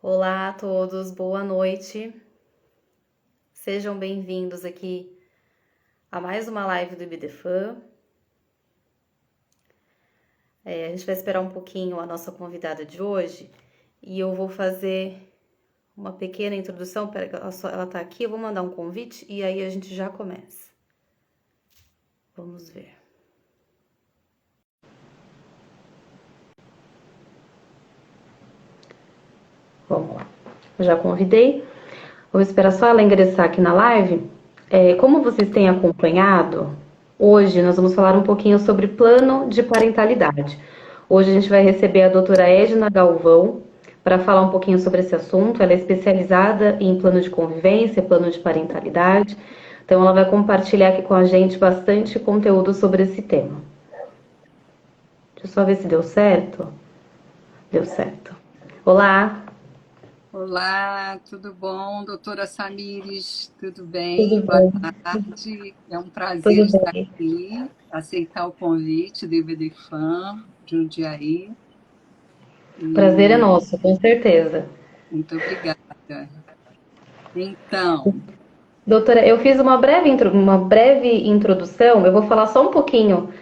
Olá a todos, boa noite. Sejam bem-vindos aqui a mais uma live do IBDFAN. A gente vai esperar um pouquinho a nossa convidada de hoje e eu vou fazer uma pequena introdução. Pera, ela tá aqui, eu vou mandar um convite e aí a gente já começa. Vamos ver. Vamos lá. Eu já convidei. Vou esperar só ela ingressar aqui na live. Como vocês têm acompanhado, hoje nós vamos falar um pouquinho sobre plano de parentalidade. Hoje a gente vai receber a doutora Edna Galvão para falar um pouquinho sobre esse assunto. Ela é especializada em plano de convivência, plano de parentalidade. Então ela vai compartilhar aqui com a gente bastante conteúdo sobre esse tema. Deixa eu só ver se deu certo. Deu certo. Olá! Olá, tudo bom? Doutora Samires, tudo Tudo bem? Boa bom? tarde. É um prazer Tudo estar bem. aqui, aceitar o convite do IBDFAN, Jundiaí. Prazer é E nosso, com certeza. muito obrigada. Então, Doutora, eu fiz uma breve introdução, eu vou falar só um pouquinho,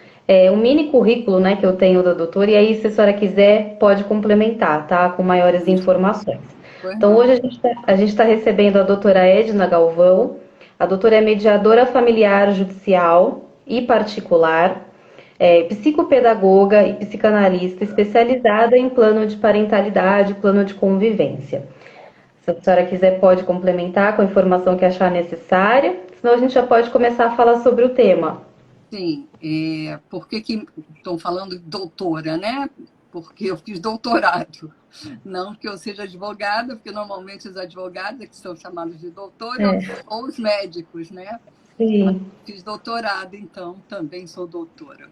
um mini currículo, né, que eu tenho da doutora, e aí, se a senhora quiser, pode complementar, tá, com maiores informações. pois Então, não. hoje a gente tá recebendo a doutora Edna Galvão. A doutora é mediadora familiar judicial e particular, psicopedagoga e psicanalista especializada em plano de parentalidade, plano de convivência. Se a senhora quiser, pode complementar com a informação que achar necessária, senão a gente já pode começar a falar sobre o tema. Sim, por que que estão falando de doutora, né? Porque eu fiz doutorado. Não que eu seja advogada, porque normalmente os advogados é que são chamados de doutora É, ou os médicos, né? Mas sim. fiz doutorado, então também sou doutora.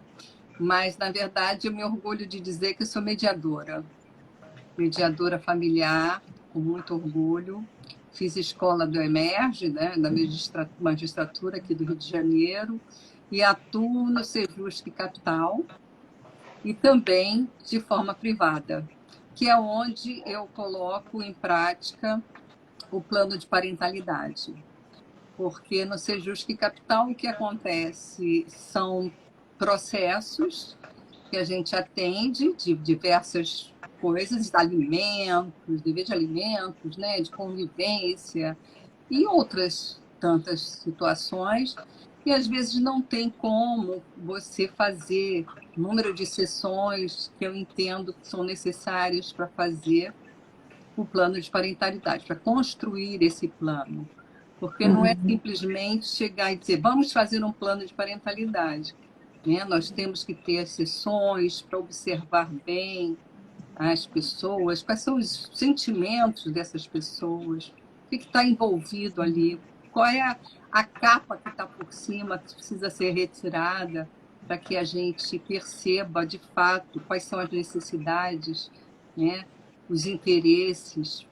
Mas, na verdade, eu me orgulho de dizer que eu sou mediadora. Mediadora familiar, com muito orgulho. Fiz escola do EMERGE, né, da magistratura aqui do Rio de Janeiro, e atuo no Sejusc Capital e também de forma privada, que é onde eu coloco em prática o plano de parentalidade. Porque no Sejusc Capital o que acontece são processos que a gente atende de diversas coisas, de alimentos, dever de alimentos, né, de convivência e outras tantas situações que às vezes não tem como você fazer o número de sessões que eu entendo que são necessárias para fazer o plano de parentalidade, para construir esse plano. Porque não é Uhum. simplesmente chegar e dizer, vamos fazer um plano de parentalidade. Né? Nós temos que ter as sessões para observar bem as pessoas, quais são os sentimentos dessas pessoas, o que está envolvido ali, qual é a capa que está por cima, que precisa ser retirada, para que a gente perceba de fato quais são as necessidades, né? Os interesses,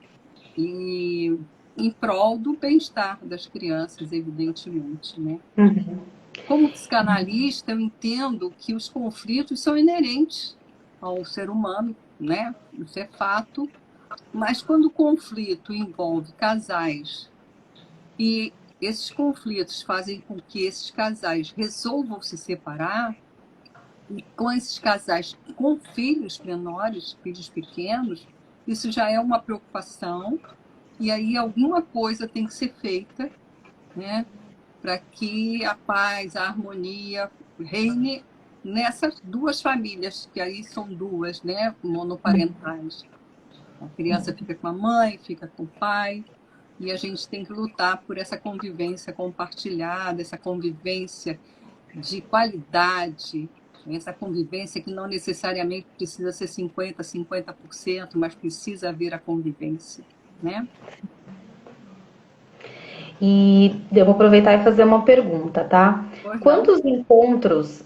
e em prol do bem-estar das crianças, evidentemente, né? Uhum. Como psicanalista, eu entendo que os conflitos são inerentes ao ser humano, né? Isso é fato. Mas quando o conflito envolve casais e esses conflitos fazem com que esses casais resolvam se separar, e com esses casais com filhos menores, filhos pequenos, isso já é uma preocupação, e aí alguma coisa tem que ser feita, né? Para que a paz, a harmonia reine nessas duas famílias, que aí são duas, né, monoparentais. A criança fica com a mãe, fica com o pai, e a gente tem que lutar por essa convivência compartilhada, essa convivência de qualidade, essa convivência que não necessariamente precisa ser 50%, mas precisa haver a convivência, né? E eu vou aproveitar e fazer uma pergunta, tá? Pois não? Quantos encontros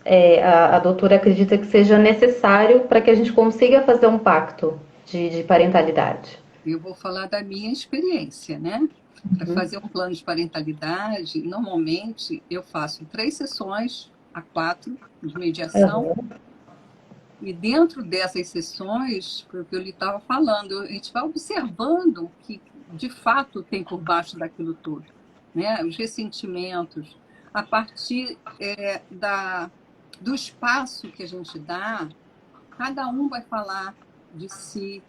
a doutora acredita que seja necessário para que a gente consiga fazer um pacto de parentalidade? Eu vou falar da minha experiência, né? Para Uhum. fazer um plano de parentalidade, normalmente eu faço 3 sessões a 4 de mediação, Uhum. E dentro dessas sessões, foi o que eu lhe estava falando, a gente vai observando o que de fato tem por baixo daquilo tudo, né? Os ressentimentos, a partir do espaço que a gente dá, cada um vai falar de si,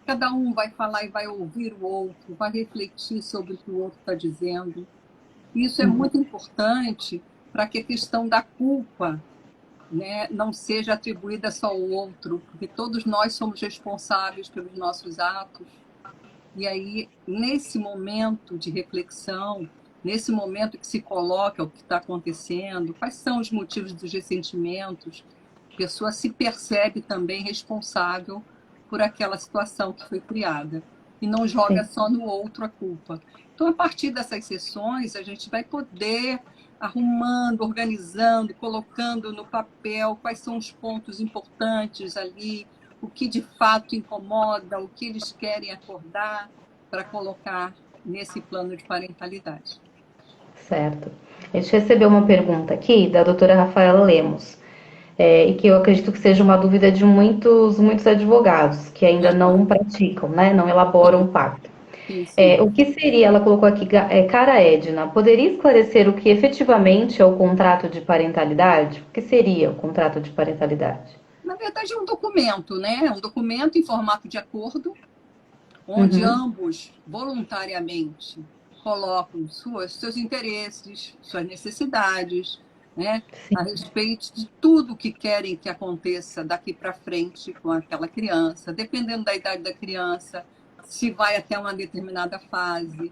cada um vai falar e vai ouvir o outro, vai refletir sobre o que o outro está dizendo. Isso é muito importante para que a questão da culpa, né, não seja atribuída só ao outro, porque todos nós somos responsáveis pelos nossos atos. E aí, nesse momento de reflexão, nesse momento que se coloca o que está acontecendo, quais são os motivos dos ressentimentos, a pessoa se percebe também responsável por aquela situação que foi criada e não joga Sim. só no outro a culpa. Então, a partir dessas sessões, a gente vai poder arrumando, organizando, colocando no papel quais são os pontos importantes ali, o que de fato incomoda, o que eles querem acordar para colocar nesse plano de parentalidade. Certo. A gente recebeu uma pergunta aqui da doutora Rafaela Lemos, e que eu acredito que seja uma dúvida de muitos advogados que ainda não praticam, né, não elaboram o pacto. Sim, sim. O que seria, ela colocou aqui, cara Edna, poderia esclarecer o que efetivamente é o contrato de parentalidade? O que seria o contrato de parentalidade? Na verdade, é um documento, né? É um documento em formato de acordo, onde Uhum. ambos voluntariamente colocam seus interesses, suas necessidades, né, Sim. a respeito de tudo que querem que aconteça daqui para frente com aquela criança, dependendo da idade da criança, se vai até uma determinada fase,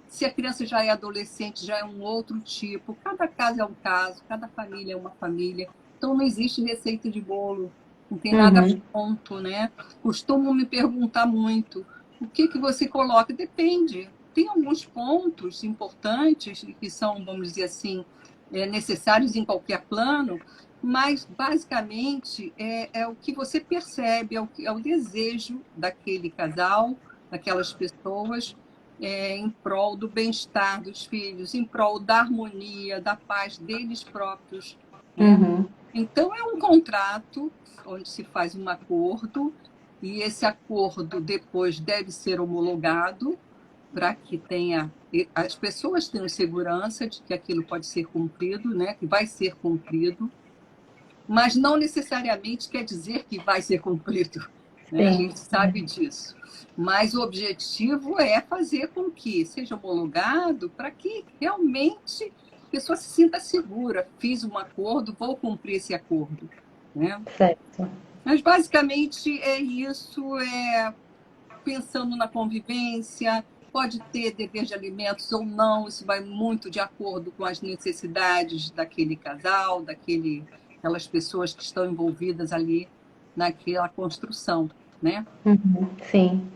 se a criança já é adolescente, já é um outro tipo, cada caso é um caso, cada família é uma família, então não existe receita de bolo, não tem nada Uhum. pronto, né? Costumam me perguntar muito, o que que você coloca? Depende. Tem alguns pontos importantes que são, vamos dizer assim, necessários em qualquer plano, mas basicamente é o que você percebe, é o desejo daquele casal, daquelas pessoas, em prol do bem-estar dos filhos, em prol da harmonia, da paz deles próprios, né? Uhum. Então, é um contrato onde se faz um acordo, e esse acordo depois deve ser homologado para que as pessoas tenham segurança de que aquilo pode ser cumprido, né? Que vai ser cumprido, mas não necessariamente quer dizer que vai ser cumprido, né? A Sim. gente sabe disso. Mas o objetivo é fazer com que seja homologado para que realmente a pessoa se sinta segura. Fiz um acordo, vou cumprir esse acordo, né? Certo. Mas basicamente é isso, pensando na convivência, pode ter dever de alimentos ou não, isso vai muito de acordo com as necessidades daquele casal, aquelas pessoas que estão envolvidas ali naquela construção, né? Uhum. Sim.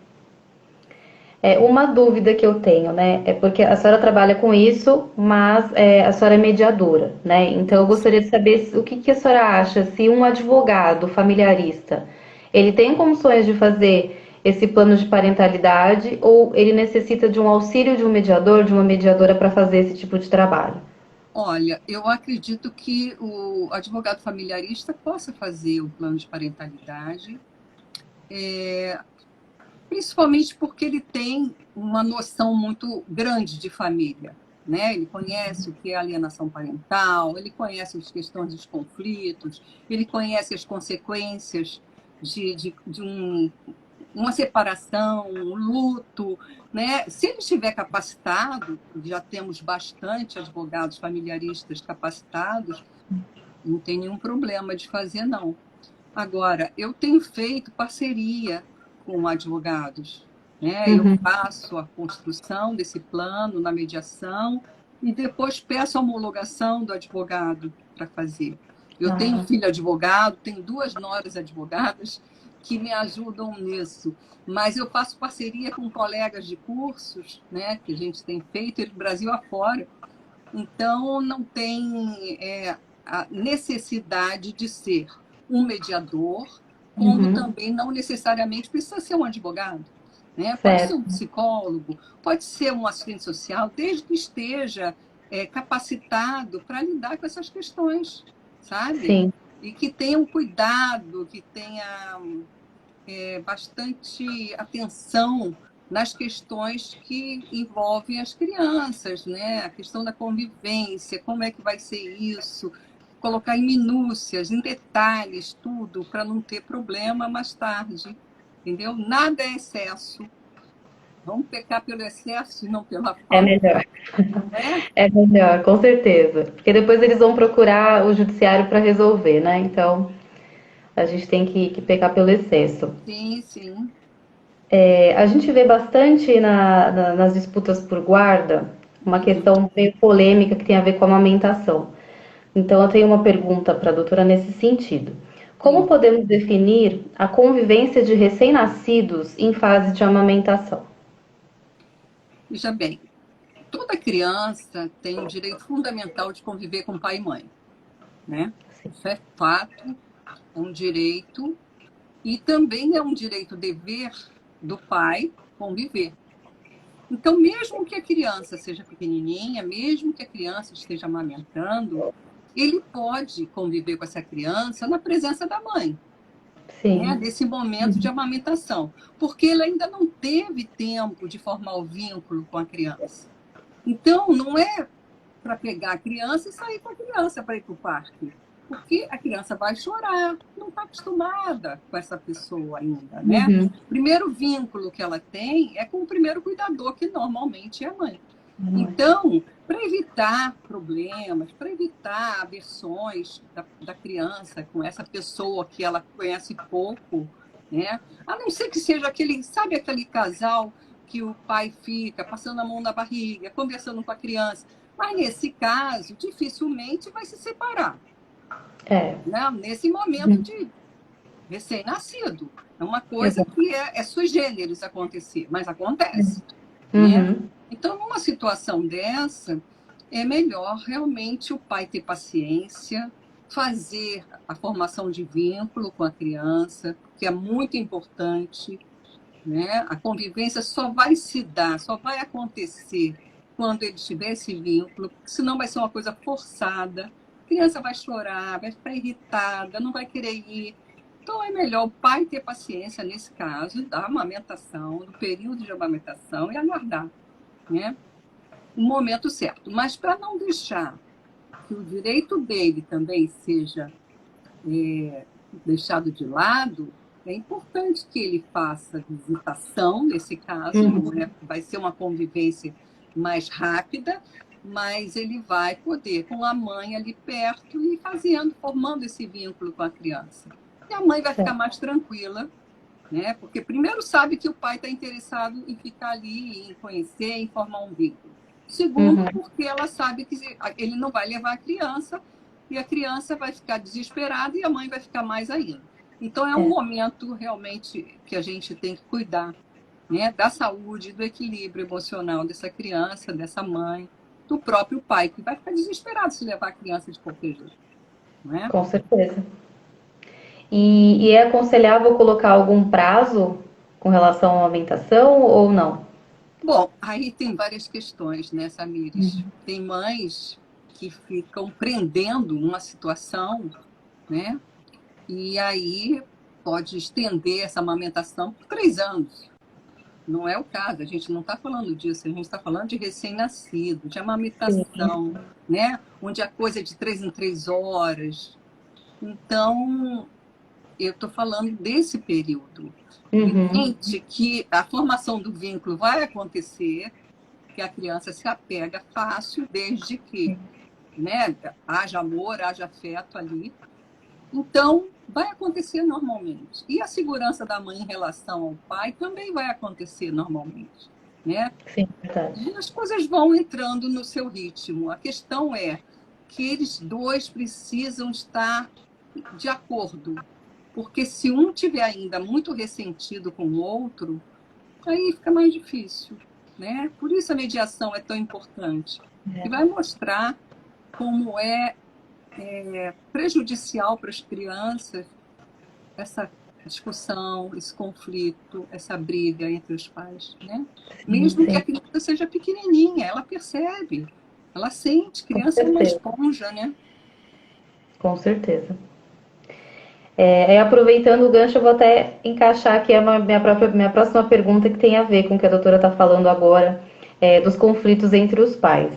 Uma dúvida que eu tenho, né, é porque a senhora trabalha com isso, mas a senhora é mediadora, né? Então eu Isso. gostaria de saber o que que a senhora acha se um advogado familiarista, ele tem condições de fazer esse plano de parentalidade ou ele necessita de um auxílio de um mediador, de uma mediadora para fazer esse tipo de trabalho? Olha, eu acredito que o advogado familiarista possa fazer o plano de parentalidade, principalmente porque ele tem uma noção muito grande de família, né? Ele conhece o que é alienação parental, ele conhece as questões dos conflitos, ele conhece as consequências de uma separação, um luto, né? Se ele estiver capacitado, já temos bastante advogados familiaristas capacitados, não tem nenhum problema de fazer, não. Agora, eu tenho feito parceria com advogados, né? Eu Uhum. faço a construção desse plano na mediação e depois peço a homologação do advogado para fazer. Eu tenho um Ah, filho advogado, tenho duas noras advogadas que me ajudam nisso, mas eu faço parceria com colegas de cursos, né? Que a gente tem feito do Brasil afora. Então, não tem a necessidade de ser um mediador, como uhum. também não necessariamente precisa ser um advogado, né? Pode ser um Certo. psicólogo, pode ser um assistente social, desde que esteja capacitado para lidar com essas questões, sabe? Sim. e que tenha um cuidado, que tenha bastante atenção nas questões que envolvem as crianças, né? A questão da convivência, como é que vai ser isso, colocar em minúcias, em detalhes, tudo, para não ter problema mais tarde, entendeu? Nada é excesso. Vamos pecar pelo excesso e não pela É falta, melhor. né? É melhor, com certeza. Porque depois eles vão procurar o judiciário para resolver, né? Então, a gente tem que pecar pelo excesso. Sim, sim. A gente vê bastante nas disputas por guarda uma Uhum. questão meio polêmica que tem a ver com a amamentação. Então, eu tenho uma pergunta para a doutora nesse sentido. Como Sim. podemos definir a convivência de recém-nascidos em fase de amamentação? Veja bem, toda criança tem o direito fundamental de conviver com pai e mãe, né? Isso é fato, é um direito e também é um direito-dever do pai conviver. Então, mesmo que a criança seja pequenininha, mesmo que a criança esteja amamentando, ele pode conviver com essa criança na presença da mãe, né? Sim. Nesse momento de amamentação, porque ele ainda não teve tempo de formar o vínculo com a criança. Então, não é para pegar a criança e sair com a criança para ir para o parque. Porque a criança vai chorar, não está acostumada com essa pessoa ainda, né? Uhum. O primeiro vínculo que ela tem é com o primeiro cuidador, que normalmente é a mãe. Então, para evitar problemas, para evitar aversões da criança com essa pessoa que ela conhece pouco, né? A não ser que seja aquele, sabe aquele casal que o pai fica passando a mão na barriga, conversando com a criança. Mas nesse caso, dificilmente vai se separar, É. né? Nesse momento de recém-nascido. É uma coisa Exato. que é sui generis acontecer, mas acontece, né? Uhum. Então, numa situação dessa, é melhor realmente o pai ter paciência, fazer a formação de vínculo com a criança, que é muito importante, né? A convivência só vai se dar, só vai acontecer quando ele tiver esse vínculo, senão vai ser uma coisa forçada. A criança vai chorar, vai ficar irritada, não vai querer ir. Então é melhor o pai ter paciência nesse caso da amamentação, do período de amamentação e aguardar, né? O momento certo. Mas para não deixar que o direito dele também seja deixado de lado, é importante que ele faça visitação, nesse caso, não Uhum. é, vai ser uma convivência mais rápida, mas ele vai poder, com a mãe ali perto, e fazendo, formando esse vínculo com a criança. E a mãe vai ficar Certo. mais tranquila, né? Porque primeiro sabe que o pai está interessado em ficar ali, em conhecer, em formar um vínculo. Segundo, Uhum. porque ela sabe que ele não vai levar a criança e a criança vai ficar desesperada e a mãe vai ficar mais ainda. Então é um É, momento realmente que a gente tem que cuidar, né, da saúde, do equilíbrio emocional dessa criança, dessa mãe, do próprio pai, que vai ficar desesperado se levar a criança de qualquer jeito, não é? com certeza. E é aconselhável colocar algum prazo com relação à amamentação ou não? Bom, aí tem várias questões, né, Samires? Tem mães que ficam prendendo uma situação, né? E aí pode estender essa amamentação por 3 anos. Não é o caso, a gente não está falando disso, a gente está falando de recém-nascido, de Sim. amamentação, né? Onde a coisa é de 3 em 3 horas. Então, eu estou falando desse período. Uhum. Evidente que a formação do vínculo vai acontecer, que a criança se apega fácil, desde que, né, haja amor, haja afeto ali. Então, vai acontecer normalmente. E a segurança da mãe em relação ao pai também vai acontecer normalmente, né? Sim, verdade. E as coisas vão entrando no seu ritmo. A questão é que eles dois precisam estar de acordo, porque se um tiver ainda muito ressentido com o outro, aí fica mais difícil, né? Por isso a mediação é tão importante, que vai mostrar como é prejudicial para as crianças essa discussão, esse conflito, essa briga entre os pais, né? Sim, Mesmo que a sim, criança seja pequenininha, ela percebe, ela sente, com criança é uma certeza. esponja, né? Com certeza. Aproveitando o gancho, eu vou até encaixar aqui minha próxima pergunta que tem a ver com o que a doutora está falando agora, dos conflitos entre os pais.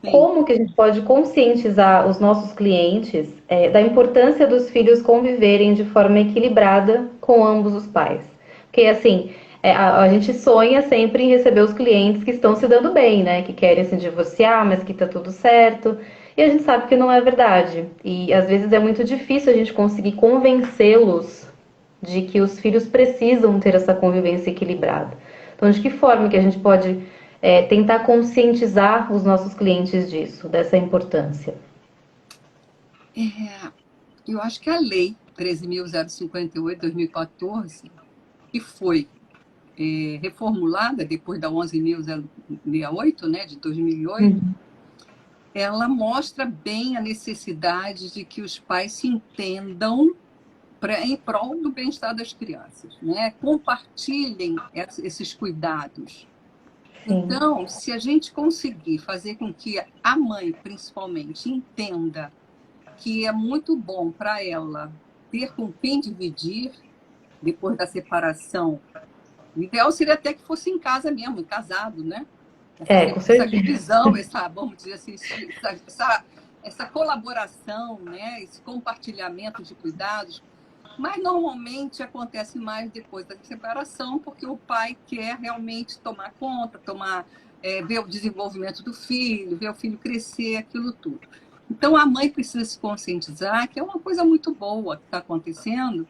Sim. Como que a gente pode conscientizar os nossos clientes, da importância dos filhos conviverem de forma equilibrada com ambos os pais? Porque, assim, a gente sonha sempre em receber os clientes que estão se dando bem, né? Que querem se divorciar, mas que tá tudo certo. E a gente sabe que não é verdade. E às vezes é muito difícil a gente conseguir convencê-los de que os filhos precisam ter essa convivência equilibrada. Então, de que forma que a gente pode tentar conscientizar os nossos clientes disso, dessa importância? É, eu acho que a lei 13.058, 2014, que foi reformulada depois da 11.068, né, de 2008, Uhum. ela mostra bem a necessidade de que os pais se entendam em prol do bem-estar das crianças, né? Compartilhem esses cuidados. Sim, Então, se a gente conseguir fazer com que a mãe, principalmente, entenda que é muito bom para ela ter com quem dividir depois da separação, o ideal seria até que fosse em casa mesmo, casado, né? com Essa certeza. divisão, vamos dizer assim, essa colaboração, né? Esse compartilhamento de cuidados, mas normalmente acontece mais depois da separação, porque o pai quer realmente tomar conta, ver o desenvolvimento do filho, ver o filho crescer, aquilo tudo. Então a mãe precisa se conscientizar que é uma coisa muito boa que está acontecendo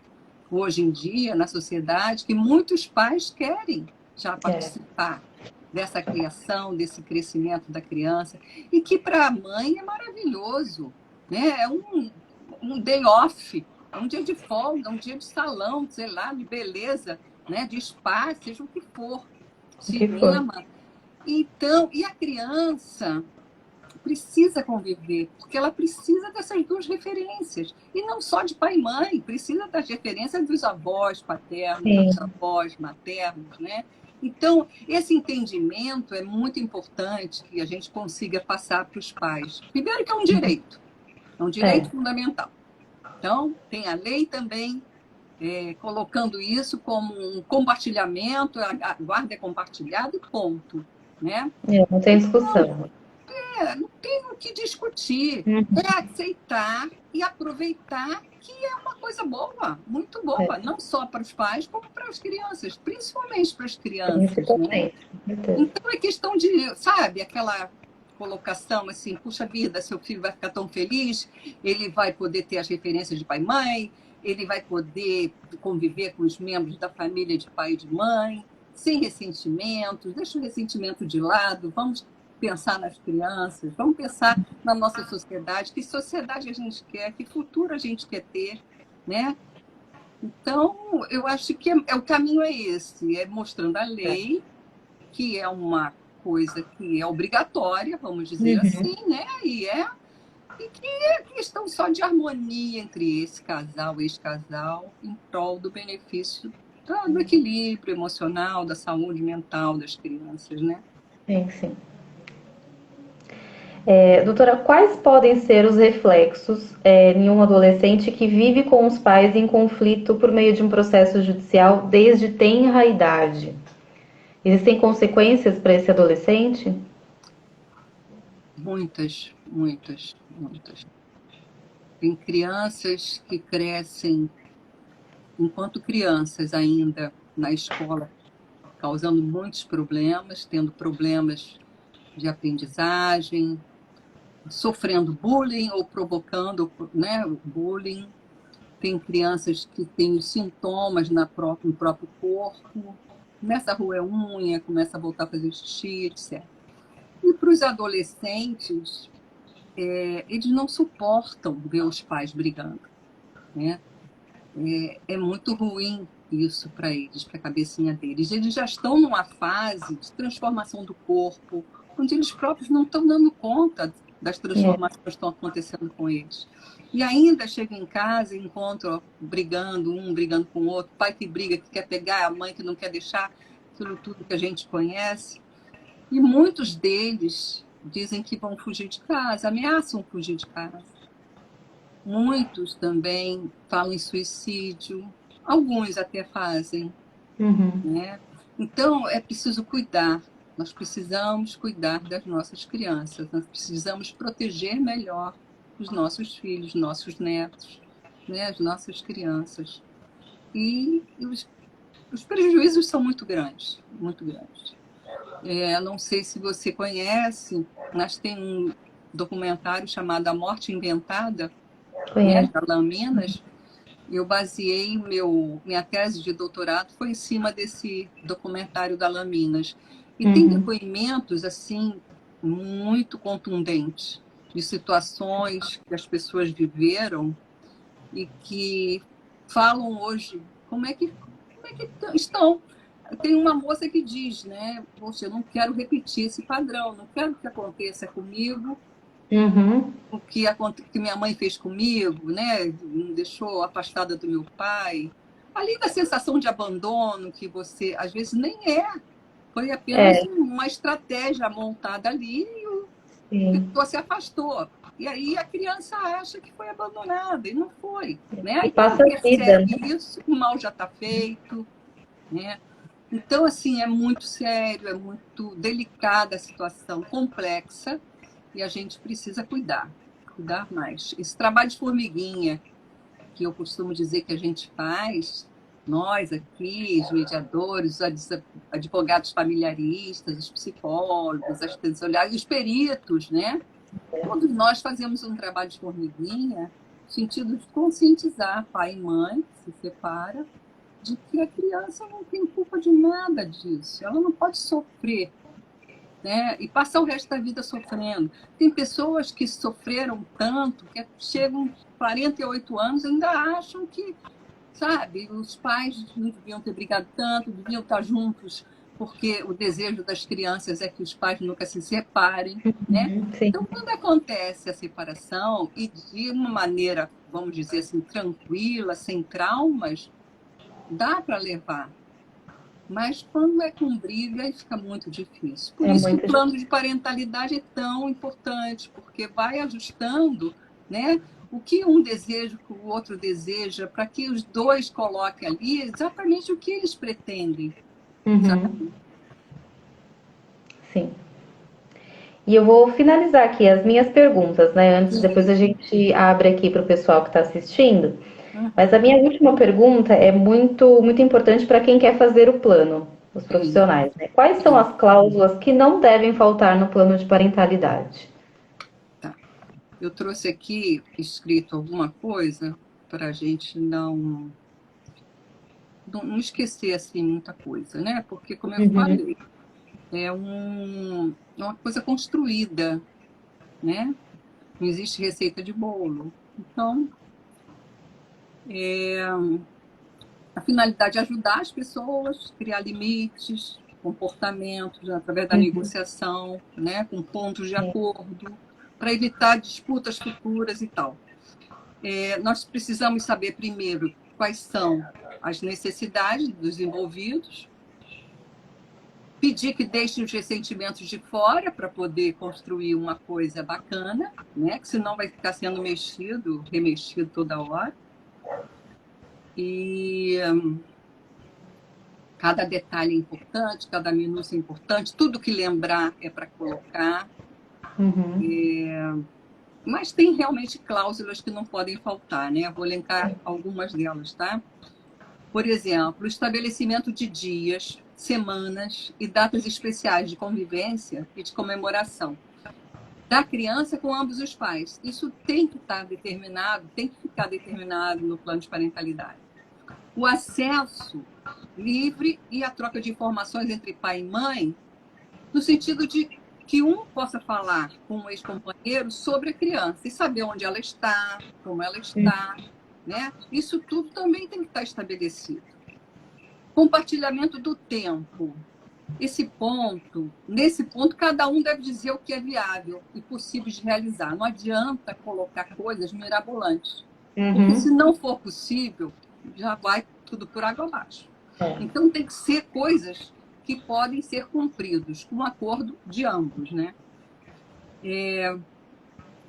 hoje em dia na sociedade, que muitos pais querem já É, participar dessa criação, desse crescimento da criança, e que para a mãe é maravilhoso, né? Um day off, é um dia de folga, um dia de salão, sei lá, de beleza, né? De spa, seja o que for, o que for. cinema. Então, e a criança precisa conviver, porque ela precisa dessas duas referências. E não só de pai e mãe, precisa das referências dos avós paternos, dos Sim, avós maternos, né? Então, esse entendimento é muito importante que a gente consiga passar para os pais. Primeiro que é um direito é, fundamental. Então, tem a lei também colocando isso como um compartilhamento, a guarda é compartilhada e ponto, né? não tem discussão. Não tem o que discutir. Uhum. É aceitar e aproveitar que é uma coisa boa, muito boa, É, não só para os pais, como para as crianças, principalmente para as crianças, né? principalmente, com certeza. Então é questão de, sabe, aquela colocação assim, puxa vida, seu filho vai ficar tão feliz, ele vai poder ter as referências de pai e mãe, ele vai poder conviver com os membros da família de pai e de mãe, sem ressentimentos, deixa o ressentimento de lado, vamos pensar nas crianças, vamos pensar na nossa sociedade, que sociedade a gente quer, que futuro a gente quer ter, né? Então, eu acho que o caminho é esse, é mostrando a É. lei, que é uma coisa que é obrigatória, vamos dizer Uhum. assim, né? E que é questão só de harmonia entre esse casal, ex-casal, em prol do benefício do equilíbrio emocional, da saúde mental das crianças, né? Sim, sim. Doutora, quais podem ser os reflexos em um adolescente que vive com os pais em conflito por meio de um processo judicial desde tenra idade? Existem consequências para esse adolescente? Muitas, muitas, muitas. Tem crianças que crescem enquanto crianças ainda na escola, causando muitos problemas, tendo problemas de aprendizagem, sofrendo bullying ou provocando, né, o bullying. Tem crianças que têm sintomas no próprio corpo, começa a roer unha, começa a voltar a fazer xixi, etc. E para os adolescentes, eles não suportam ver os pais brigando, né? É muito ruim isso para eles, para a cabecinha deles. Eles já estão numa fase de transformação do corpo, onde eles próprios não estão dando conta das É, transformações que estão acontecendo com eles. E ainda chegam em casa e encontram brigando, um brigando com o outro, pai que briga, que quer pegar, a mãe que não quer deixar, aquilo tudo que a gente conhece. E muitos deles dizem que vão fugir de casa, ameaçam fugir de casa. Muitos também falam em suicídio, alguns até fazem, Uhum. né? Então, é preciso cuidar. Nós precisamos cuidar das nossas crianças, nós precisamos proteger melhor os nossos filhos, nossos netos, né? As nossas crianças. E os prejuízos são muito grandes, muito grandes. Não sei se você conhece, mas tem um documentário chamado A Morte Inventada, né, Conheço. da Laminas. Eu baseei minha tese de doutorado foi em cima desse documentário da Laminas. E tem Uhum. depoimentos assim muito contundentes de situações que as pessoas viveram e que falam hoje como é que estão. Tem uma moça que diz, né? Poxa, eu não quero repetir esse padrão, não quero que aconteça comigo Uhum. o que minha mãe fez comigo, né? Me deixou afastada do meu pai. Além da sensação de abandono, que você às vezes nem foi apenas É, uma estratégia montada ali e a sim. pessoa se afastou. E aí a criança acha que foi abandonada, e não foi. Né? E Aí quando passa a vida, percebe né? isso, o mal já está feito. Né? Então, assim, é muito sério, é muito delicada a situação, complexa, e a gente precisa cuidar mais. Esse trabalho de formiguinha, que eu costumo dizer que a gente faz, nós aqui, os mediadores, os advogados familiaristas, os psicólogos, as tensionárias, os peritos, né? Todos nós fazemos um trabalho de formiguinha, no sentido de conscientizar pai e mãe, que se separa, de que a criança não tem culpa de nada disso, ela não pode sofrer, né? E passar o resto da vida sofrendo. Tem pessoas que sofreram tanto que chegam aos 48 anos e ainda acham que, sabe, os pais não deviam ter brigado tanto, deviam estar juntos, porque o desejo das crianças é que os pais nunca se separem, né? Uhum. Sim, Então, quando acontece a separação e de uma maneira, vamos dizer assim, tranquila, sem traumas, dá para levar. Mas quando é com briga, aí fica muito difícil. Por é isso que o muito plano difícil. de parentalidade é tão importante, porque vai ajustando, né, o que um deseja, o que o outro deseja, para que os dois coloquem ali exatamente o que eles pretendem. Uhum. Sabe? Sim. E eu vou finalizar aqui as minhas perguntas, né? Antes, depois a Isso. gente abre aqui para o pessoal que está assistindo. Mas a Uhum. minha última pergunta é muito importante para quem quer fazer o plano, os Sim, profissionais, né? Quais são sim. as cláusulas que não devem faltar no plano de parentalidade? Tá. Eu trouxe aqui escrito alguma coisa para a gente não esquecer assim muita coisa, né? Porque, como eu Uhum. falei, é uma coisa construída, né? Não existe receita de bolo. Então, é, a finalidade é ajudar as pessoas, criar limites, comportamentos, né, através da Uhum. negociação, né? Com pontos de Sim. acordo, para evitar disputas futuras e tal. Nós precisamos saber primeiro quais são as necessidades dos envolvidos, pedir que deixem os ressentimentos de fora para poder construir uma coisa bacana, né? Que senão vai ficar sendo remexido toda hora. E cada detalhe é importante, cada minúcia é importante, tudo que lembrar é para colocar. Uhum. Mas tem realmente cláusulas que não podem faltar, né? Eu vou elencar algumas delas, tá? Por exemplo, o estabelecimento de dias, semanas e datas especiais de convivência e de comemoração da criança com ambos os pais. Isso tem que estar determinado, tem que ficar determinado no plano de parentalidade. O acesso livre e a troca de informações entre pai e mãe, no sentido de que um possa falar com o ex-companheiro sobre a criança e saber onde ela está, como ela está, né? Isso tudo também tem que estar estabelecido. Compartilhamento do tempo. Nesse ponto, cada um deve dizer o que é viável e possível de realizar. Não adianta colocar coisas mirabolantes, porque se Uhum. não for possível, já vai tudo por água abaixo. É. Então, tem que ser coisas que podem ser cumpridos com acordo de ambos, né?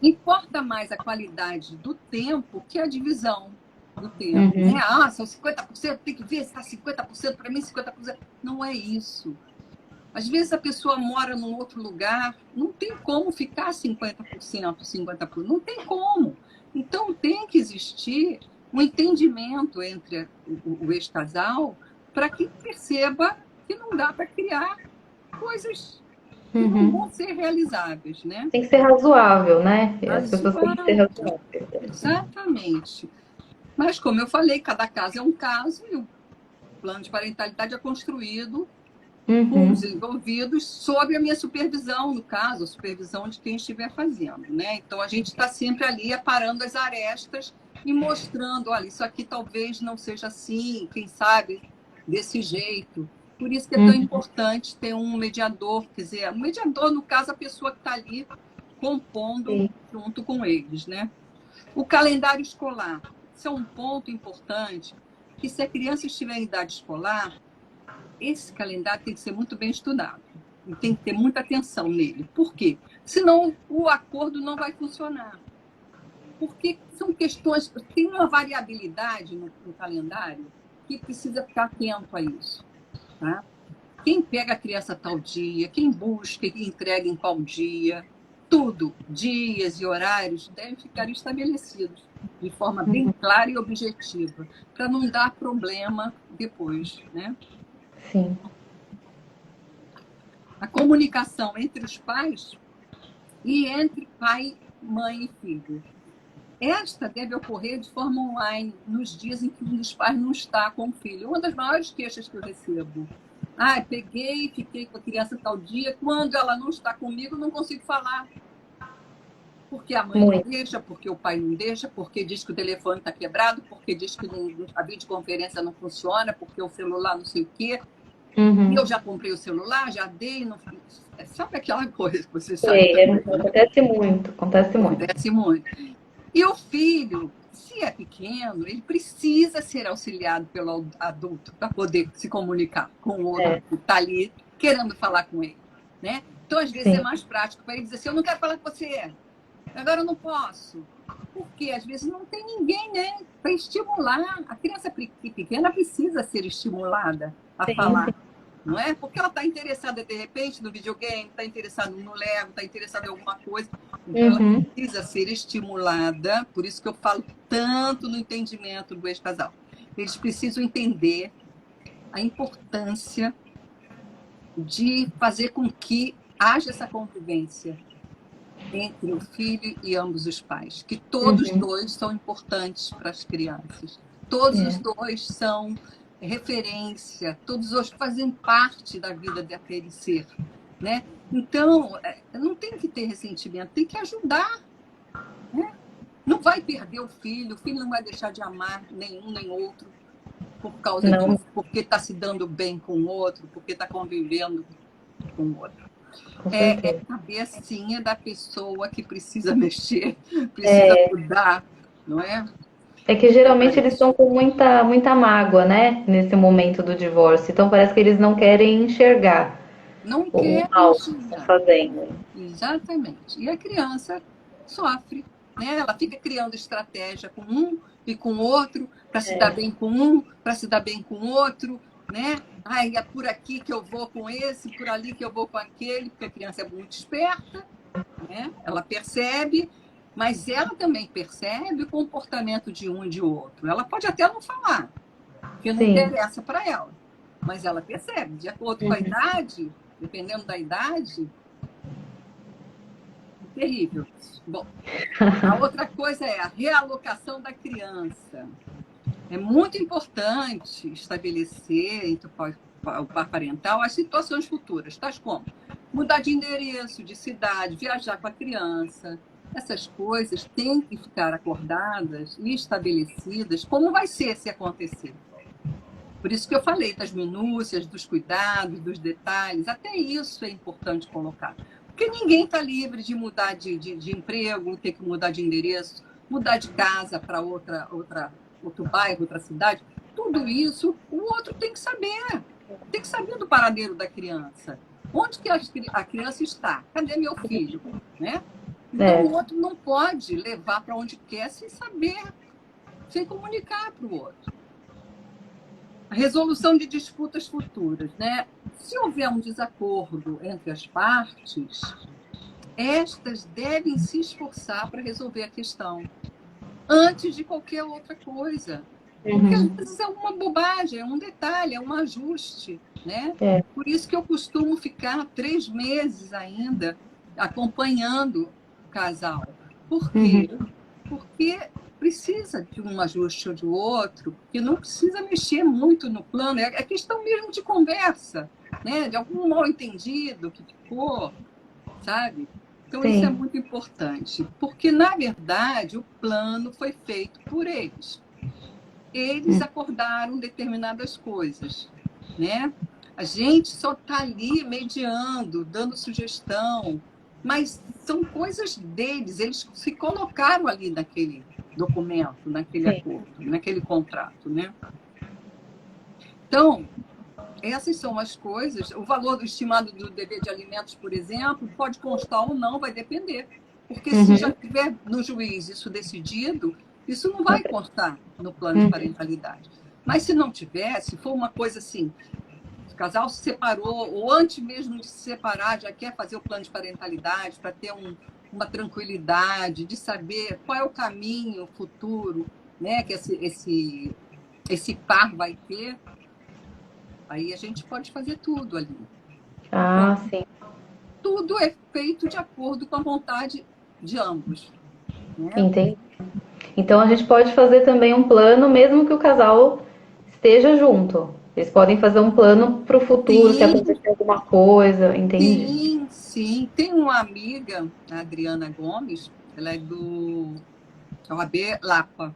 Importa mais a qualidade do tempo que a divisão do tempo. Né? Ah, são 50%, tem que ver se está 50%, para mim 50%. Não é isso. Às vezes a pessoa mora num outro lugar, não tem como ficar 50%, 50%, não tem como. Então tem que existir um entendimento entre o ex-casal para que perceba que não dá para criar coisas que não vão ser realizáveis, né? Tem que ser razoável, né? As pessoas têm que ser Razoável. razoáveis. Exatamente. Mas, como eu falei, cada caso é um caso e o plano de parentalidade é construído com os envolvidos sob a minha supervisão, no caso, a supervisão de quem estiver fazendo, né? Então, a gente está sempre ali aparando as arestas e mostrando, olha, isso aqui talvez não seja assim, quem sabe desse jeito. Por isso que é tão importante ter um mediador, quer dizer, um mediador, no caso, a pessoa que está ali compondo junto com eles, né? O calendário escolar, isso é um ponto importante, que se a criança estiver em idade escolar, esse calendário tem que ser muito bem estudado. E tem que ter muita atenção nele. Por quê? Senão o acordo não vai funcionar. Porque são questões, tem uma variabilidade no calendário que precisa ficar atento a isso. Tá? Quem pega a criança tal dia, quem busca e entrega em qual dia, tudo, dias e horários, devem ficar estabelecidos de forma bem clara e objetiva, para não dar problema depois, né? Sim. A comunicação entre os pais e entre pai, mãe e filho. Esta deve ocorrer de forma online, nos dias em que um dos pais não está com o filho. Uma das maiores queixas que eu recebo. Ah, peguei, fiquei com a criança tal dia, quando ela não está comigo, não consigo falar. Porque a mãe não deixa, porque o pai não deixa, porque diz que o telefone está quebrado, porque diz que a videoconferência não funciona, porque o celular não sei o quê. E eu já comprei o celular, já dei, não... sabe aquela coisa que você sabe também, né? Acontece muito, Acontece muito. E o filho, se é pequeno, ele precisa ser auxiliado pelo adulto para poder se comunicar com o outro que está ali querendo falar com ele, né? Então, às vezes, é mais prático para ele dizer assim, eu não quero falar com você, agora eu não posso. Porque, às vezes, não tem ninguém, né, para estimular. A criança pequena precisa ser estimulada a falar. Não é? Porque ela está interessada, de repente, no videogame, está interessada no Lego, está interessada em alguma coisa. Então, ela precisa ser estimulada. Por isso que eu falo tanto no entendimento do ex-casal. Eles precisam entender a importância de fazer com que haja essa convivência entre o filho e ambos os pais. Que todos dois são importantes para as crianças. Todos os dois são referência, todos os fazem parte da vida daquele ser, né? Então, não tem que ter ressentimento, tem que ajudar, né? Não vai perder o filho não vai deixar de amar nenhum nem outro por causa disso, porque está se dando bem com o outro, porque está convivendo com o outro. É a cabecinha da pessoa que precisa mexer, precisa mudar, não é? É que geralmente eles estão com muita mágoa, né? Nesse momento do divórcio. Então parece que eles não querem enxergar não o quer mal que estão fazendo. Exatamente. E a criança sofre, né? Ela fica criando estratégia com um e com o outro, para se dar bem com um, para se dar bem com o outro, né? Ai, é por aqui que eu vou com esse, por ali que eu vou com aquele, porque a criança é muito esperta, né? Ela percebe, mas ela também percebe o comportamento de um e de outro. Ela pode até não falar, porque não interessa para ela, mas ela percebe. De acordo com a idade, dependendo da idade, é terrível. Bom, a outra coisa é a realocação da criança. É muito importante estabelecer entre o par parental as situações futuras, tais como mudar de endereço, de cidade, viajar com a criança. Essas coisas têm que ficar acordadas e estabelecidas como vai ser se acontecer. Por isso que eu falei das minúcias, dos cuidados, dos detalhes, até isso é importante colocar. Porque ninguém está livre de mudar de emprego, ter que mudar de endereço, mudar de casa para outro bairro, outra cidade. Tudo isso o outro tem que saber. Tem que saber do paradeiro da criança. Onde que a criança está? Cadê meu filho? Né? Então, o outro não pode levar para onde quer sem saber, sem comunicar para o outro. A resolução de disputas futuras, né? Se houver um desacordo entre as partes, estas devem se esforçar para resolver a questão antes de qualquer outra coisa. Porque às vezes é uma bobagem, é um detalhe, é um ajuste, né? Por isso que eu costumo ficar 3 meses ainda acompanhando o casal. Por quê? Porque precisa de um ajuste ou de outro, que não precisa mexer muito no plano, é questão mesmo de conversa, né? De algum mal-entendido que ficou, sabe? Então, isso é muito importante, porque, na verdade, o plano foi feito por eles. Eles acordaram determinadas coisas, né? A gente só está ali mediando, dando sugestão, mas são coisas deles, eles se colocaram ali naquele documento, naquele acordo, naquele contrato, né? Então, essas são as coisas. O valor estimado do dever de alimentos, por exemplo, pode constar ou não, vai depender. Porque se já tiver no juiz isso decidido, isso não vai constar no plano de parentalidade. Mas se não tiver, se for uma coisa assim, o casal se separou, ou antes mesmo de se separar, já quer fazer o plano de parentalidade para ter uma tranquilidade, de saber qual é o caminho futuro, né, que esse par vai ter, aí a gente pode fazer tudo ali. Ah, então, sim. Tudo é feito de acordo com a vontade de ambos. Né? Entendi. Então a gente pode fazer também um plano, mesmo que o casal esteja junto. Eles podem fazer um plano para o futuro, se acontecer alguma coisa, entendi. Sim. Tem uma amiga, a Adriana Gomes, ela é do OAB Lapa.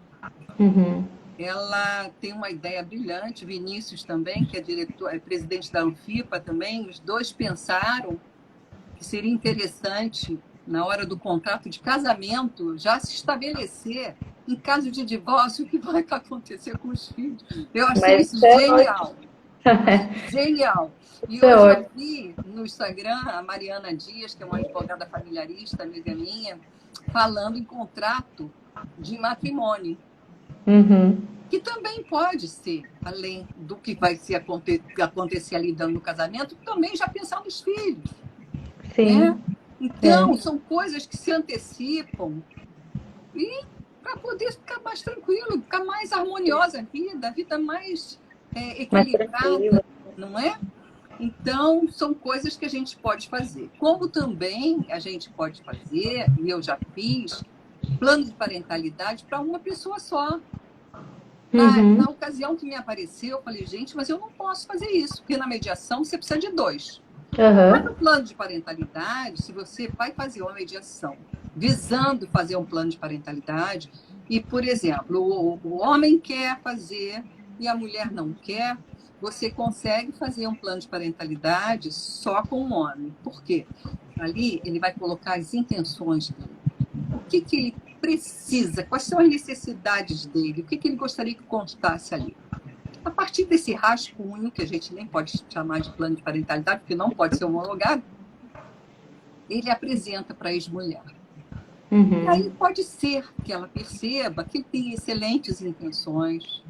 Ela tem uma ideia brilhante, Vinícius também, que é presidente da Anfipa também, os dois pensaram que seria interessante, na hora do contrato de casamento, já se estabelecer, em caso de divórcio, o que vai acontecer com os filhos. Eu achei isso genial. Genial. E eu já vi no Instagram a Mariana Dias, que é uma advogada familiarista, amiga minha, falando em contrato de matrimônio. Que também pode ser, além do que vai acontecer ali no casamento, também já pensar nos filhos. Sim. Né? Então, são coisas que se antecipam e para poder ficar mais tranquilo, ficar mais harmoniosa a vida mais equilibrada, não é? Então, são coisas que a gente pode fazer. Como também a gente pode fazer, e eu já fiz, plano de parentalidade para uma pessoa só. Na ocasião que me apareceu, eu falei, gente, mas eu não posso fazer isso, porque na mediação você precisa de 2. Mas no plano de parentalidade, se você vai fazer uma mediação visando fazer um plano de parentalidade, e, por exemplo, o homem quer fazer e a mulher não quer, você consegue fazer um plano de parentalidade só com o homem. Por quê? Ali ele vai colocar as intenções dele. O que ele precisa, quais são as necessidades dele, o que ele gostaria que constasse ali. A partir desse rascunho, que a gente nem pode chamar de plano de parentalidade, porque não pode ser homologado, ele apresenta para a ex-mulher. E aí pode ser que ela perceba que ele tem excelentes intenções,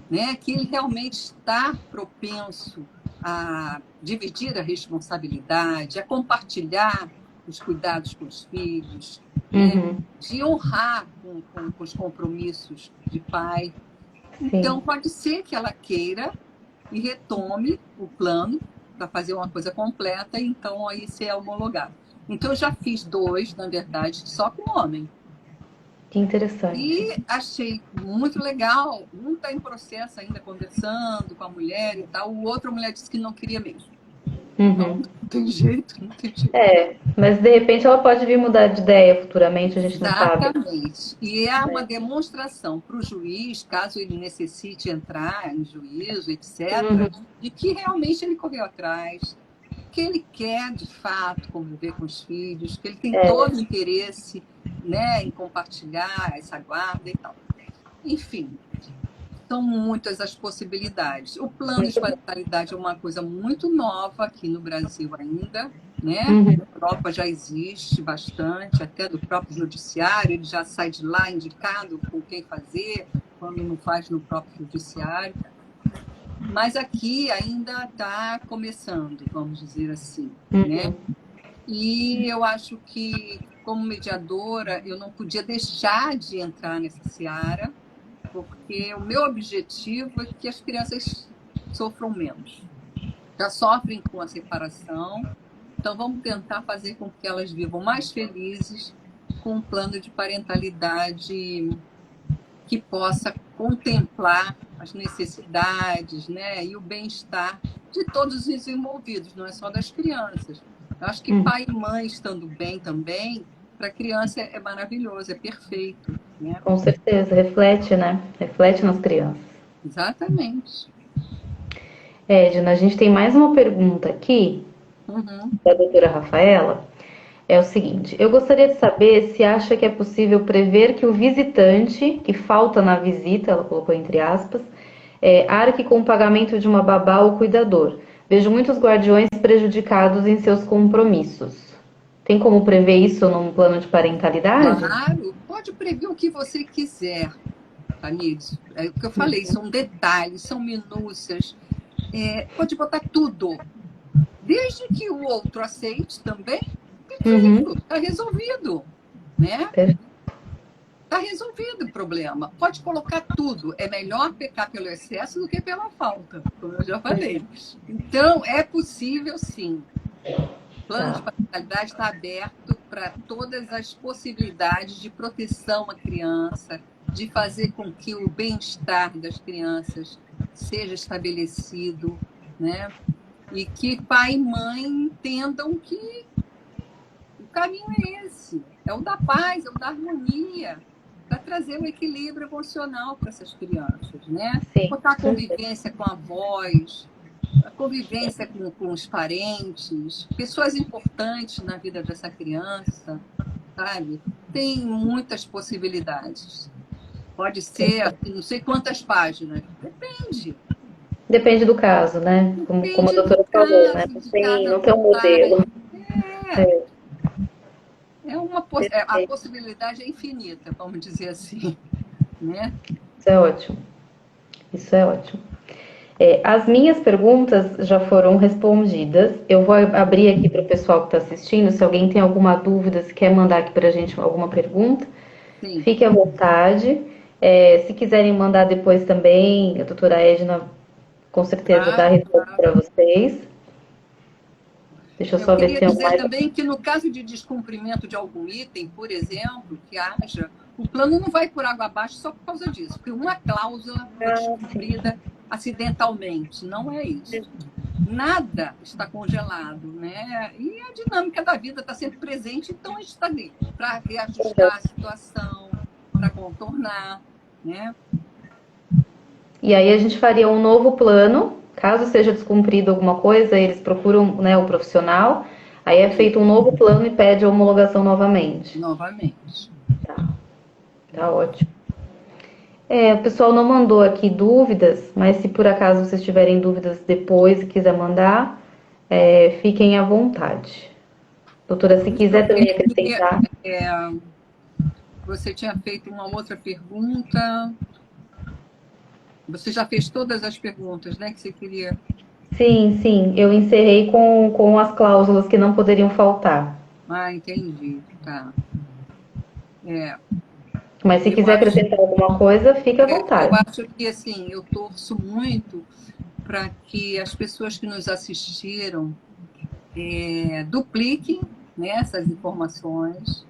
né? Que ele realmente está propenso a dividir a responsabilidade, a compartilhar os cuidados com os filhos, né? De honrar com os compromissos de pai. Então, pode ser que ela queira e retome o plano para fazer uma coisa completa, e então aí ser homologado. Então, eu já fiz 2, na verdade, só com homem. Que interessante. E achei muito legal. Um está em processo ainda, conversando com a mulher e tal. O outro, a mulher disse que não queria mesmo. Não tem jeito. Mas de repente ela pode vir mudar de ideia futuramente, a gente não sabe. Exatamente. E é uma demonstração para o juiz, caso ele necessite entrar em juízo, etc., de que realmente ele correu atrás, que ele quer, de fato, conviver com os filhos, que ele tem todo o interesse, né, em compartilhar essa guarda e tal. Enfim, São muitas as possibilidades. O plano de parentalidade é uma coisa muito nova aqui no Brasil ainda, né? Uhum. Na Europa já existe bastante, até do próprio judiciário, ele já sai de lá indicado com quem fazer, quando não faz no próprio judiciário. Mas aqui ainda está começando, vamos dizer assim, né? E eu acho que, como mediadora, eu não podia deixar de entrar nessa seara, porque o meu objetivo é que as crianças sofram menos. Já sofrem com a separação, então vamos tentar fazer com que elas vivam mais felizes com um plano de parentalidade que possa contemplar as necessidades, né, e o bem-estar de todos os envolvidos, não é só das crianças. Eu acho que pai e mãe estando bem também, para a criança é maravilhoso, é perfeito, né? Com certeza, reflete, né? Reflete nas crianças. Exatamente. Edna, a gente tem mais uma pergunta aqui, da doutora Rafaela. É o seguinte: eu gostaria de saber se acha que é possível prever que o visitante, que falta na visita, ela colocou entre aspas, arque com o pagamento de uma babá ou cuidador. Vejo muitos guardiões prejudicados em seus compromissos. Tem como prever isso num plano de parentalidade? Claro, pode prever o que você quiser, Tamires. É o que eu falei, são detalhes, são minúcias. Pode botar tudo, desde que o outro aceite também. Perfeito, está resolvido, né? Está resolvido o problema. Pode colocar tudo. É melhor pecar pelo excesso do que pela falta, como eu já falei. Então, é possível, sim. O plano de parentalidade está aberto para todas as possibilidades de proteção à criança, de fazer com que o bem-estar das crianças seja estabelecido, né? E que pai e mãe entendam que o caminho é esse, é o da paz, é o da harmonia, para trazer um equilíbrio emocional para essas crianças, né? Botar a convivência com avós, a convivência com os parentes, pessoas importantes na vida dessa criança, sabe? Tem muitas possibilidades. Pode ser, assim, não sei quantas páginas, depende. Depende do caso, né? Como a doutora falou, né? Não tem um modelo. A possibilidade é infinita, vamos dizer assim, né? Isso é ótimo. Isso é ótimo. As minhas perguntas já foram respondidas. Eu vou abrir aqui para o pessoal que está assistindo. Se alguém tem alguma dúvida, se quer mandar aqui para a gente alguma pergunta, sim, fique à vontade. Se quiserem mandar depois também, a doutora Edna com certeza dá resposta para vocês. Deixa eu só ver se tem dizer também que no caso de descumprimento de algum item, por exemplo, que haja, o plano não vai por água abaixo só por causa disso, porque uma cláusula foi descumprida acidentalmente, não é isso. Nada está congelado, né? E a dinâmica da vida está sempre presente, então a gente está ali para reajustar a situação, para contornar, né? E aí a gente faria um novo plano, caso seja descumprido alguma coisa, eles procuram, né, o profissional, aí é feito um novo plano e pede a homologação novamente. Novamente. Tá ótimo. O pessoal não mandou aqui dúvidas, mas se por acaso vocês tiverem dúvidas depois e quiser mandar, fiquem à vontade. Doutora, se quiser também acrescentar. Você tinha feito uma outra pergunta. Você já fez todas as perguntas, né, que você queria? Sim. Eu encerrei com as cláusulas que não poderiam faltar. Entendi. Tá. Mas se quiser acrescentar alguma coisa, fique à vontade. Eu acho que, assim, eu torço muito para que as pessoas que nos assistiram dupliquem, né, essas informações,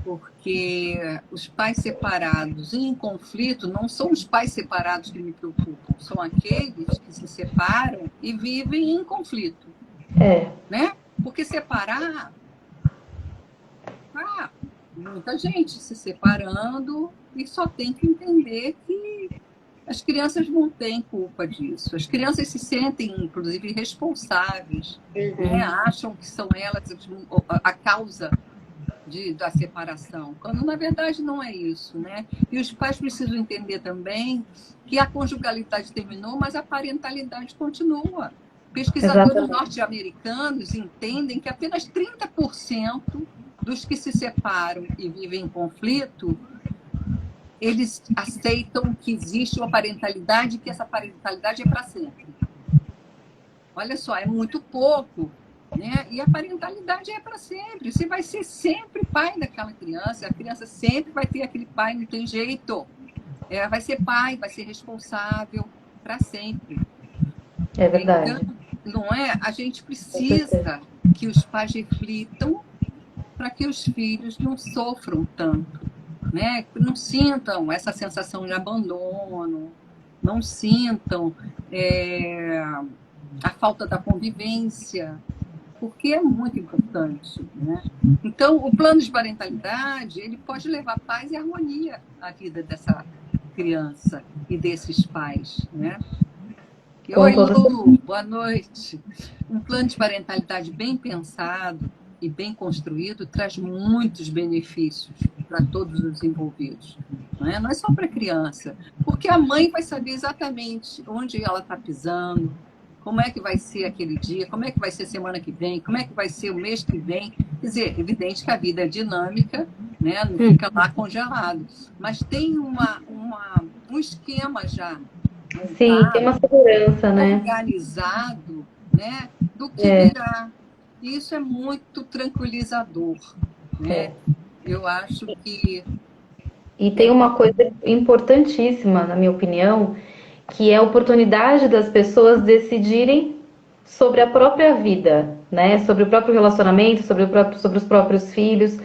porque os pais separados em conflito não são os pais separados que me preocupam, são aqueles que se separam e vivem em conflito. Né? Porque separar... muita gente se separando e só tem que entender que as crianças não têm culpa disso. As crianças se sentem, inclusive, responsáveis, né? Acham que são elas a causa da separação, quando na verdade não é isso, né? E os pais precisam entender também que a conjugalidade terminou, mas a parentalidade continua. Pesquisadores norte-americanos entendem que apenas 30% dos que se separam e vivem em conflito, eles aceitam que existe uma parentalidade e que essa parentalidade é para sempre. Olha só, é muito pouco, né? E a parentalidade é para sempre. Você vai ser sempre pai daquela criança, a criança sempre vai ter aquele pai, não tem jeito. Vai ser pai, vai ser responsável para sempre. É verdade. Então, não é? A gente precisa que os pais reflitam para que os filhos não sofram tanto, né? Não sintam essa sensação de abandono, não sintam a falta da convivência, porque é muito importante, né? Então, o plano de parentalidade, ele pode levar paz e harmonia à vida dessa criança e desses pais, né? Oi, Lu, boa noite. Um plano de parentalidade bem pensado e bem construído traz muitos benefícios para todos os envolvidos. Não é só para a criança, porque a mãe vai saber exatamente onde ela está pisando, como é que vai ser aquele dia, como é que vai ser semana que vem, como é que vai ser o mês que vem. Quer dizer, é evidente que a vida é dinâmica, né? Não fica lá congelado, mas tem um esquema já. Sim, tem uma segurança, né? Organizado, né? Do que virá. E isso é muito tranquilizador, né? Eu acho que... E tem uma coisa importantíssima, na minha opinião, que é a oportunidade das pessoas decidirem sobre a própria vida, né? Sobre o próprio relacionamento, sobre os próprios filhos,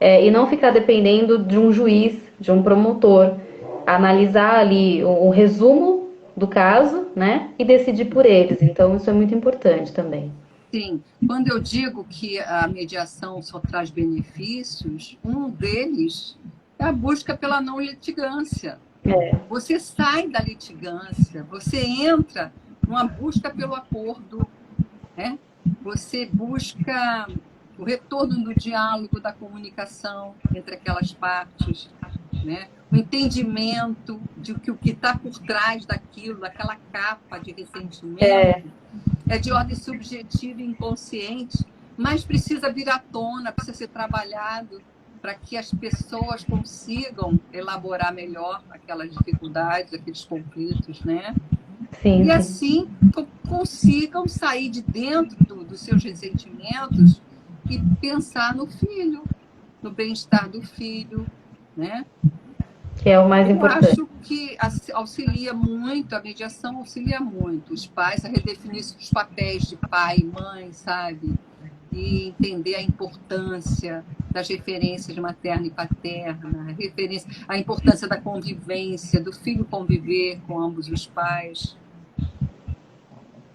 e não ficar dependendo de um juiz, de um promotor, analisar ali o resumo do caso, né? E decidir por eles. Então, isso é muito importante também. Sim, quando eu digo que a mediação só traz benefícios, um deles é a busca pela não litigância. Você sai da litigância, você entra numa busca pelo acordo, né? Você busca o retorno do diálogo, da comunicação entre aquelas partes, né? O entendimento de que o que está por trás daquilo, daquela capa de ressentimento, é de ordem subjetiva e inconsciente, mas precisa vir à tona, precisa ser trabalhado para que as pessoas consigam elaborar melhor aquelas dificuldades, aqueles conflitos, né? Sim, e assim consigam sair de dentro dos seus ressentimentos e pensar no filho, no bem-estar do filho, né? Que é o mais importante. Eu acho que auxilia muito, a mediação auxilia muito os pais a redefinir os papéis de pai e mãe, sabe? E entender a importância das referências materna e paterna, a importância da convivência, do filho conviver com ambos os pais.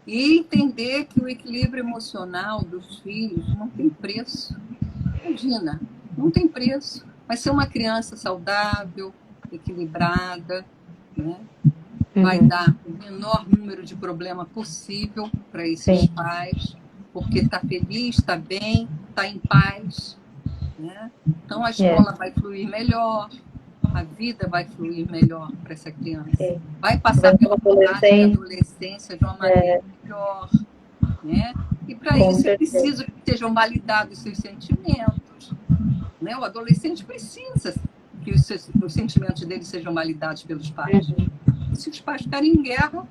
E entender que o equilíbrio emocional dos filhos não tem preço. Imagina, não tem preço. Vai ser uma criança saudável, equilibrada, né? Vai dar o menor número de problema possível para esses pais, porque está feliz, está bem, está em paz, né? Então a escola vai fluir melhor, a vida vai fluir melhor para essa criança. Vai passar pela fase de adolescência de uma maneira melhor, né? E para isso é preciso que sejam validados os seus sentimentos, né? O adolescente precisa que os sentimentos dele sejam validados pelos pais. E se os pais ficarem em guerra,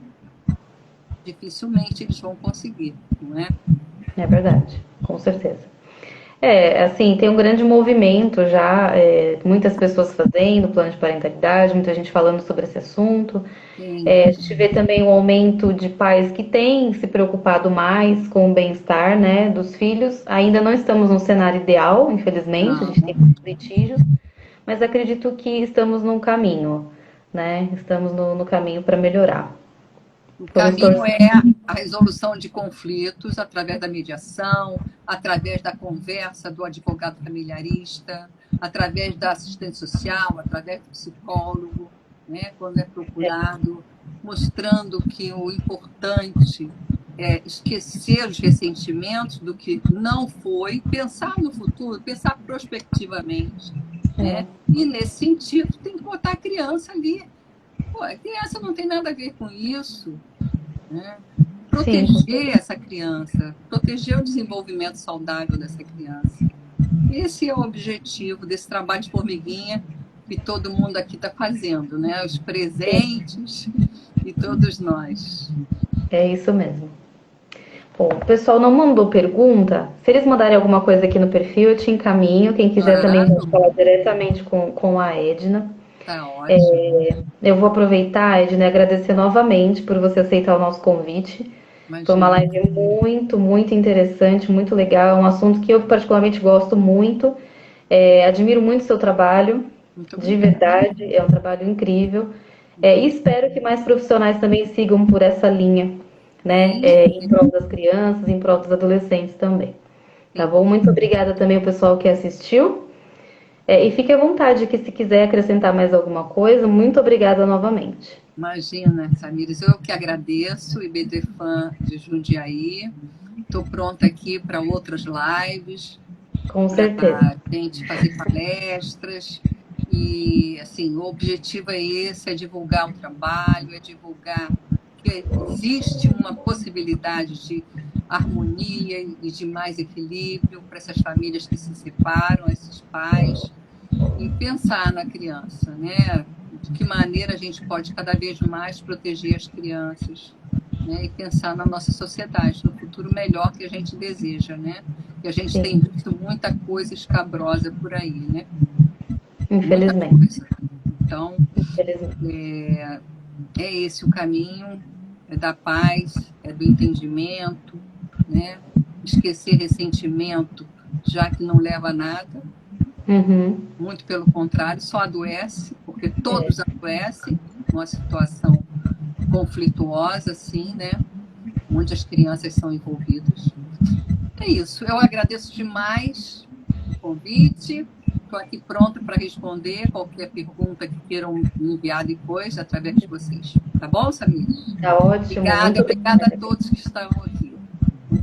dificilmente eles vão conseguir, não é? É verdade, com certeza. Assim, tem um grande movimento já, muitas pessoas fazendo plano de parentalidade, muita gente falando sobre esse assunto. A gente vê também um aumento de pais que têm se preocupado mais com o bem-estar, né, dos filhos. Ainda não estamos num cenário ideal, infelizmente, a gente tem muitos litígios, mas acredito que estamos num caminho, né? Estamos no caminho para melhorar. O caminho é a resolução de conflitos através da mediação, através da conversa do advogado familiarista, através da assistente social, através do psicólogo, né, quando é procurado, mostrando que o importante esquecer os ressentimentos do que não foi, pensar no futuro, pensar prospectivamente, né? E, nesse sentido, tem que botar a criança ali. Pô, a criança não tem nada a ver com isso, né? Proteger essa criança, proteger o desenvolvimento saudável dessa criança. Esse é o objetivo desse trabalho de formiguinha que todo mundo aqui está fazendo, né? Os presentes e todos nós. É isso mesmo. Bom, o pessoal não mandou pergunta. Se eles mandarem alguma coisa aqui no perfil, eu te encaminho. Quem quiser também pode falar diretamente com a Edna. Tá ótimo. Eu vou aproveitar, Edna, e agradecer novamente por você aceitar o nosso convite. Imagina. Foi uma live muito, muito interessante, muito legal. É um assunto que eu particularmente gosto muito. Admiro muito o seu trabalho, de verdade. É um trabalho incrível. E espero que mais profissionais também sigam por essa linha, né? Em prol das crianças, em prol dos adolescentes também. Tá bom? Muito obrigada também ao pessoal que assistiu. E fique à vontade que se quiser acrescentar mais alguma coisa, muito obrigada novamente. Imagina, Samires, eu que agradeço, IBDFAN de Jundiaí. Estou pronta aqui para outras lives. Com certeza. Para a gente fazer palestras. E, assim, o objetivo é esse, é divulgar o trabalho, é divulgar que existe uma possibilidade de harmonia e de mais equilíbrio para essas famílias que se separam, esses pais, e pensar na criança, né? De que maneira a gente pode cada vez mais proteger as crianças, né? E pensar na nossa sociedade, no futuro melhor que a gente deseja, né? E a gente tem visto muita coisa escabrosa por aí, né? Infelizmente. Então, é esse o caminho, é da paz, é do entendimento, né? Esquecer ressentimento, já que não leva a nada. Muito pelo contrário, só adoece, porque todos adoecem numa situação conflituosa, assim, né? Onde as crianças são envolvidas. É isso, eu agradeço demais o convite. Estou aqui pronta para responder qualquer pergunta que queiram me enviar depois, através de vocês. Tá bom, Samir? Tá ótimo. Obrigada a todos que estão aqui.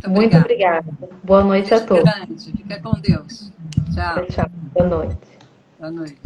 Muito obrigada. Boa noite a todos. Fica com Deus. Tchau. Tchau. Boa noite. Boa noite.